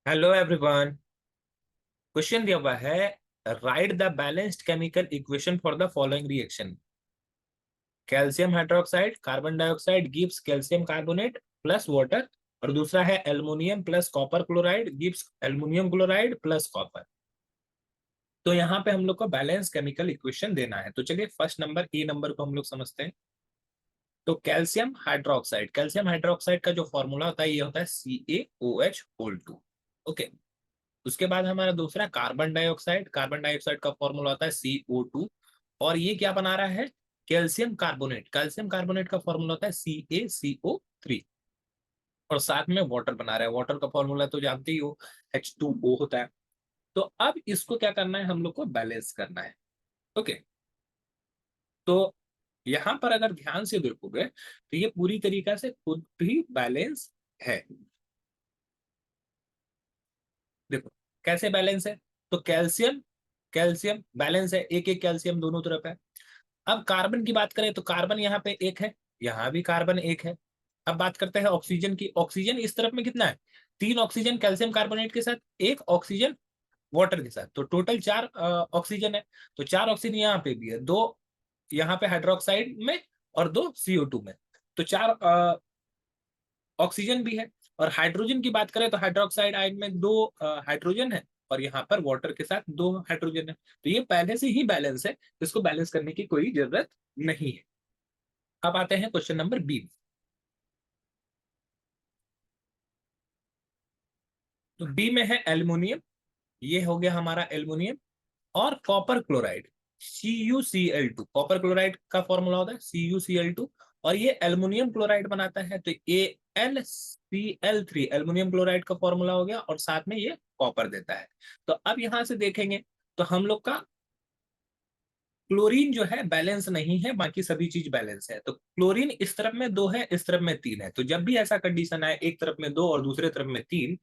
Hello everyone. Question दिया हुआ है, right the balanced chemical equation for the following reaction. Calcium hydroxide carbon dioxide gives calcium carbonate plus water, और दूसरा है aluminium plus copper chloride gives aluminium chloride plus copper. तो यहाँ पे हम लोग को बैलेंस केमिकल इक्वेशन देना है। तो चलिए फर्स्ट नंबर ए नंबर को हम लोग समझते हैं। तो कैल्शियम हाइड्रोक्साइड का जो फॉर्मूला होता है ये होता है CaOH2। ओके। उसके बाद हमारा दूसरा कार्बन डाइऑक्साइड का फॉर्मूला होता है CO2। और ये क्या बना रहा है? कैल्शियम कार्बोनेट का फॉर्मूला होता है CaCO3। और साथ में वाटर बना रहा है। वाटर का फॉर्मूला तो जानते ही हो, H2O होता है। तो अब इसको क्या करना है, हम लोग को बैलेंस करना है। ओके। तो यहां पर अगर ध्यान से देखोगे तो ये पूरी तरीका से खुद भी बैलेंस है। देखो कैसे बैलेंस है। तो कैल्शियम कैल्शियम बैलेंस है, एक एक कैल्शियम दोनों तरफ है। अब कार्बन की बात करें तो कार्बन यहाँ पे एक है, यहाँ भी कार्बन एक है। अब बात करते हैं ऑक्सीजन की। ऑक्सीजन इस तरफ में कितना है? 3 ऑक्सीजन कैल्शियम कार्बोनेट के साथ, 1 ऑक्सीजन वाटर के साथ, तो टोटल 4 ऑक्सीजन है। तो 4 ऑक्सीजन यहाँ पे भी है, 2 यहाँ पे हाइड्रोक्साइड में और 2 CO2 में। तो 4 ऑक्सीजन भी है। और हाइड्रोजन की बात करें तो हाइड्रोक्साइड आयन में 2 हाइड्रोजन है, और यहाँ पर वाटर के साथ 2 हाइड्रोजन है। तो ये पहले से ही बैलेंस है, इसको बैलेंस करने की कोई जरूरत नहीं है। अब आते हैं क्वेश्चन नंबर बी। तो बी में है एल्युमिनियम। ये हो गया हमारा एल्युमिनियम। और copper chloride CuCl2। Copper chloride का फॉर्मूला होता है CuCl2। और ये एल्युमिनियम क्लोराइड बनाता है तो AlCl3 एल्युमिनियम क्लोराइड का फॉर्मूला हो गया, और साथ में ये कॉपर देता है। तो अब यहां से देखेंगे तो हम लोग का क्लोरीन जो है बैलेंस नहीं है, बाकी सभी चीज बैलेंस है। तो क्लोरीन इस तरफ में 2 है, इस तरफ में 3 है। तो जब भी ऐसा कंडीशन आए, एक तरफ में 2 और दूसरे तरफ में 3,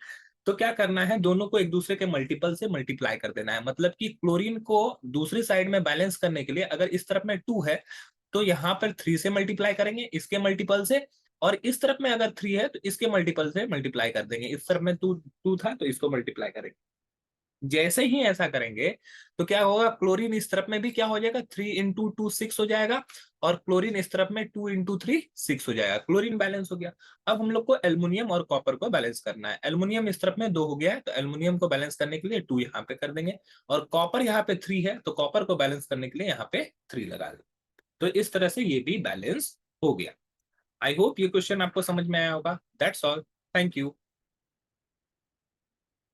तो क्या करना है, दोनों को एक दूसरे के मल्टीपल से मल्टीप्लाई कर देना है। मतलब कि क्लोरीन को दूसरी साइड में बैलेंस करने के लिए अगर इस तरफ में 2 है तो यहाँ पर 3 से मल्टीप्लाई करेंगे, इसके मल्टीपल से। और इस तरफ में अगर 3 है तो इसके मल्टीपल से मल्टीप्लाई कर देंगे। इस तरफ में 2 था तो इसको मल्टीप्लाई करेंगे। जैसे ही ऐसा करेंगे तो क्या होगा, क्लोरीन इस तरफ में भी क्या हो जाएगा, 3 × 2 6 हो जाएगा। और क्लोरीन इस तरफ में 2 × 3 6 हो जाएगा। क्लोरीन बैलेंस हो गया। अब हम लोग को एल्युमिनियम और कॉपर को बैलेंस करना है। एल्युमिनियम इस तरफ में 2 हो गया है, तो एल्युमिनियम को बैलेंस करने के लिए 2 यहाँ पे कर देंगे। और कॉपर यहाँ पे 3 है, तो कॉपर को बैलेंस करने के लिए यहाँ पे 3 लगा देंगे। तो इस तरह से ये भी बैलेंस हो गया। आई होप ये क्वेश्चन आपको समझ में आया होगा। That's all. Thank you.